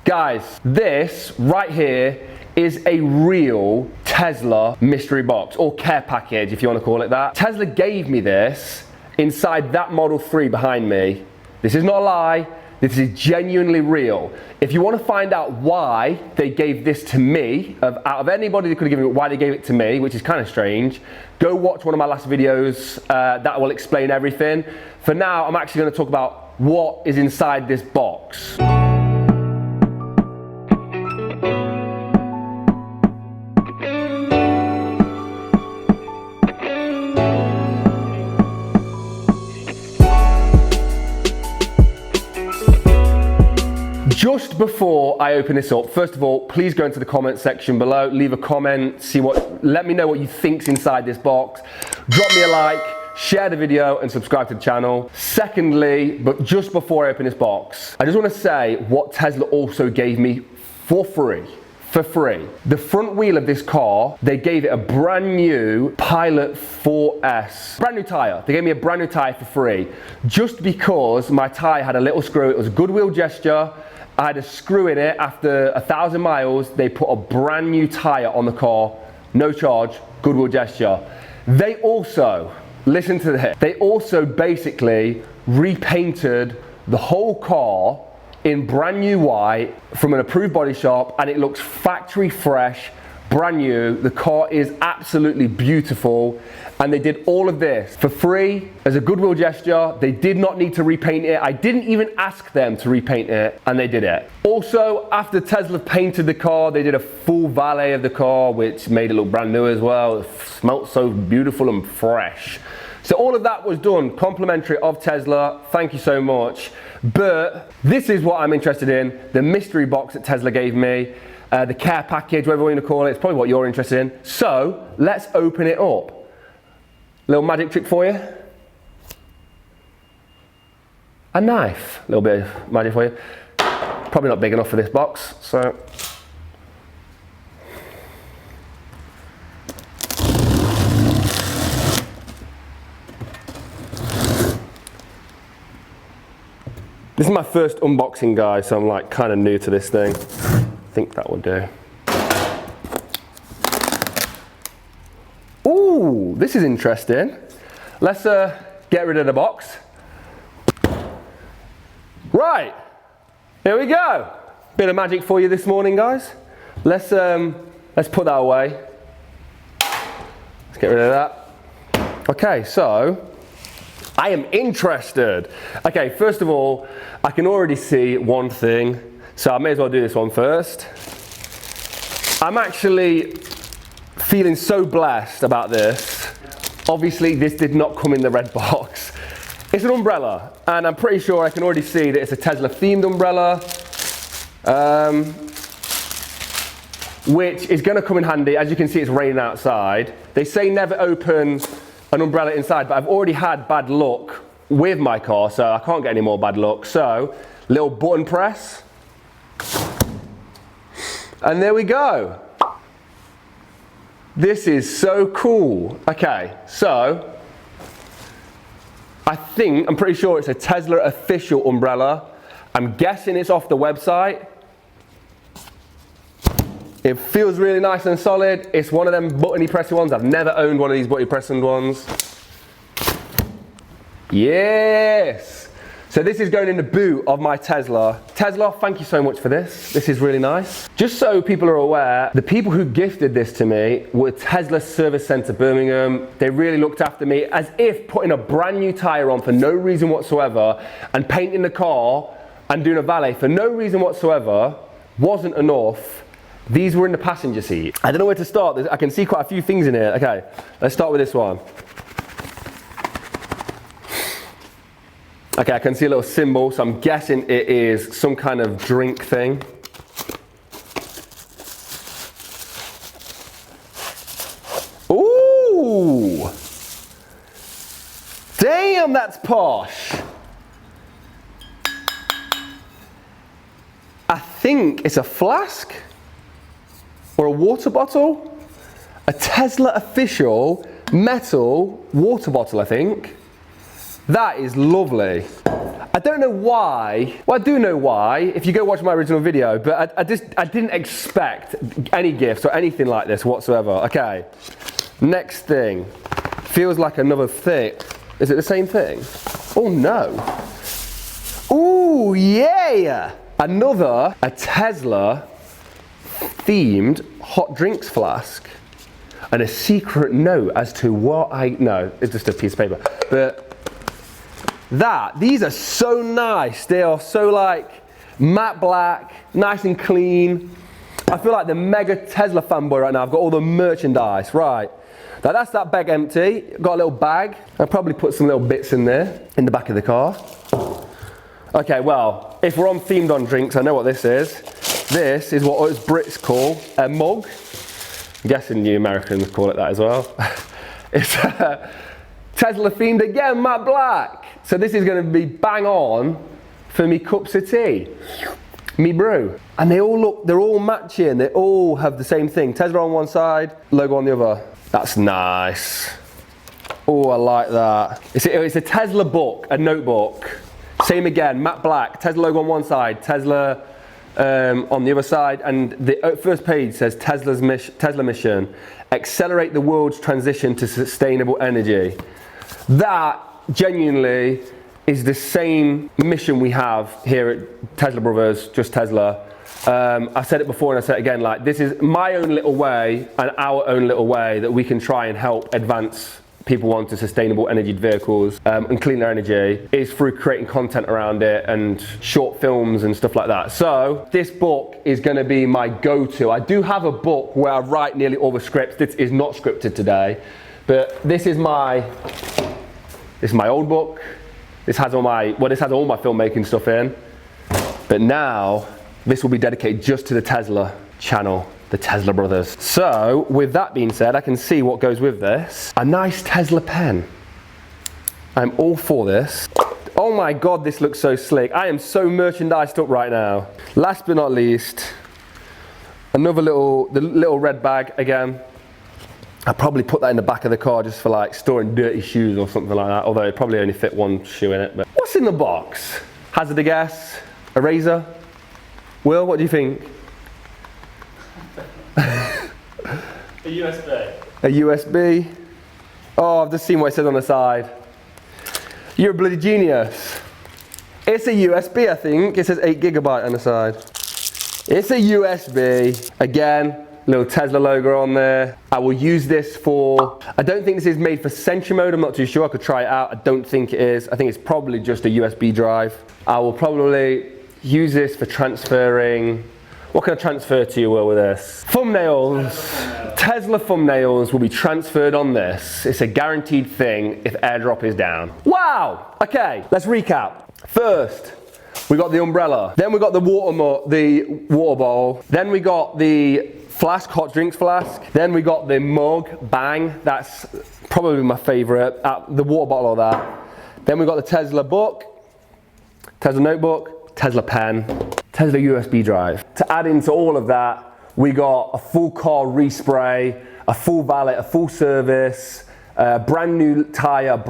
Guys, this right here is a real Tesla mystery box, or care package if you want to call it that. Tesla gave me this inside that Model 3 behind me. This is not a lie, this is genuinely real. If you want to find out why they gave this to me, out of anybody that could have given it, why they gave it to me, which is kind of strange, go watch one of my last videos, that will explain everything. For now, I'm actually going to talk about what is inside this box. Just before I open this up, first of all, please go into the comment section below, leave a comment, let me know what you think's inside this box. Drop me a like, share the video and subscribe to the channel. Secondly, but just before I open this box, I just want to say what Tesla also gave me for free. The front wheel of this car, they gave it a brand new Pilot 4S. Brand new tire. They gave me a brand new tire for free. Just because my tire had a little screw, it was a goodwill gesture. I had a screw in it. After 1,000 miles, they put a brand new tire on the car, no charge, goodwill gesture. They also, listen to this, they also basically repainted the whole car in brand new white from an approved body shop, and it looks factory fresh, brand new. The car is absolutely beautiful, and they did all of this for free as a goodwill gesture. They did not need to repaint it. I didn't even ask them to repaint it, and they did it. Also, after Tesla painted the car, they did a full valet of the car, which made it look brand new as well. It smelled so beautiful and fresh. So all of that was done complimentary of Tesla. Thank you so much. But this is what I'm interested in, the mystery box that Tesla gave me, the care package, whatever you want to call it. It's probably what you're interested in. So let's open it up. Little magic trick for you. A knife, a little bit of magic for you. Probably not big enough for this box, so. This is my first unboxing, guys, so I'm like kind of new to this thing. I think that will do. Ooh, this is interesting. Let's get rid of the box. Right, here we go. Bit of magic for you this morning, guys. Let's put that away. Let's get rid of that. Okay, so I am interested. Okay, first of all, I can already see one thing, so I may as well do this one first. I'm actually feeling so blessed about this. Obviously, this did not come in the red box. It's an umbrella, and I'm pretty sure I can already see that it's a Tesla themed umbrella, which is gonna come in handy. As you can see, it's raining outside. They say never open an umbrella inside, but I've already had bad luck with my car, so I can't get any more bad luck. So, little button press, and there we go. This is so cool. Okay, so I'm pretty sure it's a Tesla official umbrella. I'm guessing it's off the website. It feels really nice and solid. It's one of them buttony pressy ones. I've never owned one of these buttony pressing ones. Yes! So this is going in the boot of my Tesla. Tesla, thank you so much for this. This is really nice. Just so people are aware, the people who gifted this to me were Tesla Service Center Birmingham. They really looked after me, as if putting a brand new tire on for no reason whatsoever and painting the car and doing a valet for no reason whatsoever wasn't enough. These were in the passenger seat. I don't know where to start. I can see quite a few things in here. Okay, let's start with this one. Okay, I can see a little symbol, so I'm guessing it is some kind of drink thing. Ooh! Damn, that's posh! I think it's a flask or a water bottle. A Tesla official metal water bottle, I think. That is lovely. I don't know why. Well, I do know why, if you go watch my original video, but I didn't expect any gifts or anything like this whatsoever. Okay, next thing. Feels like another thing. Is it the same thing? Oh no. Ooh, yeah! A Tesla themed hot drinks flask. And a secret note as to what no, it's just a piece of paper. But these are so nice. They are so like matte black, nice and clean. I feel like the mega Tesla fanboy right now. I've got all the merchandise, right. Now that's that bag empty. Got a little bag. I'll probably put some little bits in there, in the back of the car. Okay, well, if we're themed on drinks, I know what this is. This is what us Brits call a mug. I'm guessing you Americans call it that as well. It's Tesla themed again, matte black. So this is going to be bang on for me cups of tea, me brew. And they're all matching. They all have the same thing. Tesla on one side, logo on the other. That's nice. Oh, I like that. It's a Tesla book, a notebook. Same again, matte black. Tesla logo on one side, Tesla on the other side, and the first page says Tesla mission, accelerate the world's transition to sustainable energy. That genuinely is the same mission we have here at Tesla Brothers, just Tesla. I've said it before and I say it again, like this is my own little way and our own little way that we can try and help advance people onto sustainable energy vehicles and cleaner energy is through creating content around it and short films and stuff like that. So this book is going to be my go-to. I do have a book where I write nearly all the scripts. This is not scripted today, but this is my old book. This has all my filmmaking stuff in, but now this will be dedicated just to the Tesla channel, the Tesla Brothers. So with that being said, I can see what goes with this. A nice Tesla pen. I'm all for this. Oh my God, this looks so slick. I am so merchandised up right now. Last but not least, the little red bag again. I'll probably put that in the back of the car just for like storing dirty shoes or something like that, although it probably only fit one shoe in it. But what's in the box? Hazard a guess? A razor? Will, what do you think? A USB. A USB? Oh, I've just seen what it says on the side. You're a bloody genius. It's a USB, I think. It says 8 gigabyte on the side. It's a USB. Again, little Tesla logo on there. I will use this for, I don't think this is made for Sentry mode. I'm not too sure. I could try it out. I don't think it is. I think it's probably just a USB drive. I will probably use this for transferring. What can I transfer to you, Will, with this? Thumbnails. Tesla thumbnails will be transferred on this. It's a guaranteed thing if AirDrop is down. Wow! Okay, let's recap. First, we got the umbrella. Then we got the water bowl. Then we got the flask, hot drinks flask. Then we got the mug, bang. That's probably my favorite. The water bottle of that. Then we got the Tesla book, Tesla notebook, Tesla pen, Tesla USB drive. To add into all of that, we got a full car respray, a full valet, a full service, brand new tire,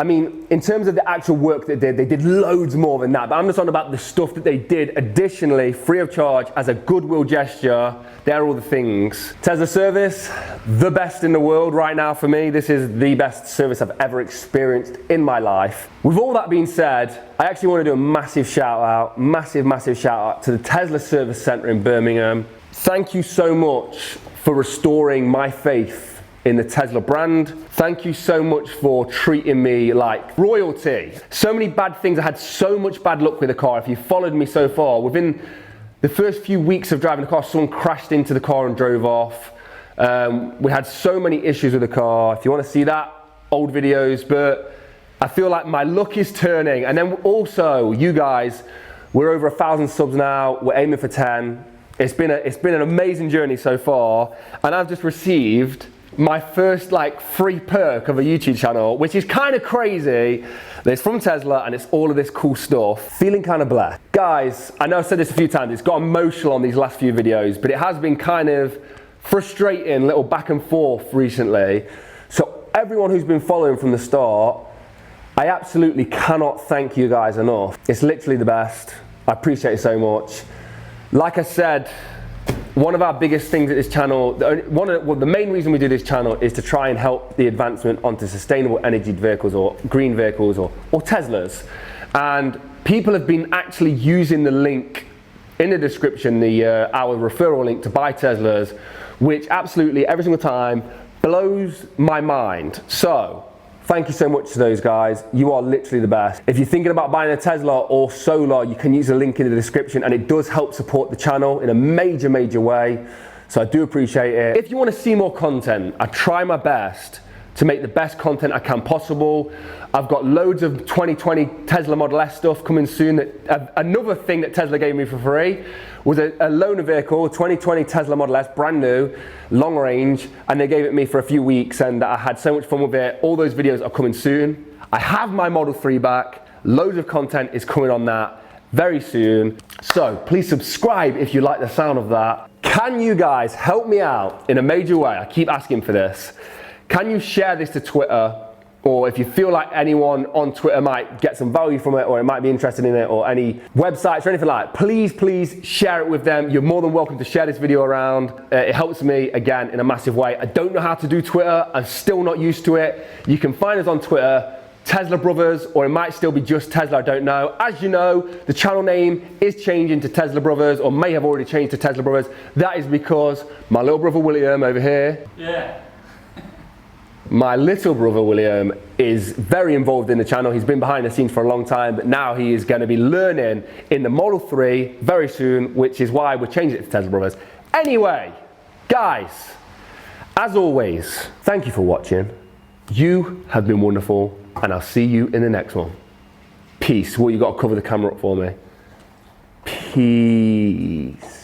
I mean, in terms of the actual work they did loads more than that, but I'm just on about the stuff that they did additionally, free of charge, as a goodwill gesture. They're all the things. Tesla service, the best in the world right now for me. This is the best service I've ever experienced in my life. With all that being said, I actually want to do a massive shout out to the Tesla Service Center in Birmingham. Thank you so much for restoring my faith in the Tesla brand. Thank you so much for treating me like royalty. So many bad things. I had so much bad luck with the car. If you followed me so far, within the first few weeks of driving the car, someone crashed into the car and drove off. We had so many issues with the car. If you want to see that, old videos, but I feel like my luck is turning. And then also, you guys, we're over 1,000 subs now. We're aiming for 10. It's been an amazing journey so far, and I've just received my first free perk of a YouTube channel, which is kind of crazy. It's from Tesla and it's all of this cool stuff. Feeling kind of blessed. Guys, I know I've said this a few times, it's got emotional on these last few videos, but it has been kind of frustrating, little back and forth recently. So everyone who's been following from the start, I absolutely cannot thank you guys enough. It's literally the best. I appreciate it so much. Like I said, one of our biggest things at this channel, the main reason we do this channel is to try and help the advancement onto sustainable energy vehicles or green vehicles or Teslas. And people have been actually using the link in the description, our referral link to buy Teslas, which absolutely every single time blows my mind. So thank you so much to those guys. You are literally the best. If you're thinking about buying a Tesla or solar, you can use the link in the description, and it does help support the channel in a major, major way. So I do appreciate it. If you want to see more content, I try my best to make the best content I can possible. I've got loads of 2020 Tesla Model S stuff coming soon. Another thing that Tesla gave me for free was a loaner vehicle, 2020 Tesla Model S, brand new, long range, and they gave it me for a few weeks, and I had so much fun with it. All those videos are coming soon. I have my Model 3 back. Loads of content is coming on that very soon. So please subscribe if you like the sound of that. Can you guys help me out in a major way? I keep asking for this. Can you share this to Twitter? Or if you feel like anyone on Twitter might get some value from it, or it might be interested in it, or any websites or anything like that, please share it with them. You're more than welcome to share this video around. It helps me, again, in a massive way. I don't know how to do Twitter. I'm still not used to it. You can find us on Twitter, Tesla Brothers, or it might still be just Tesla, I don't know. As you know, the channel name is changing to Tesla Brothers, or may have already changed to Tesla Brothers. That is because my little brother William over here, my little brother William is very involved in the channel. He's been behind the scenes for a long time, but now he is going to be learning in the Model 3 very soon, which is why we're changing it to Tesla Brothers. Anyway, guys, as always, thank you for watching. You have been wonderful, and I'll see you in the next one. Peace. Well, you got to cover the camera up for me. Peace.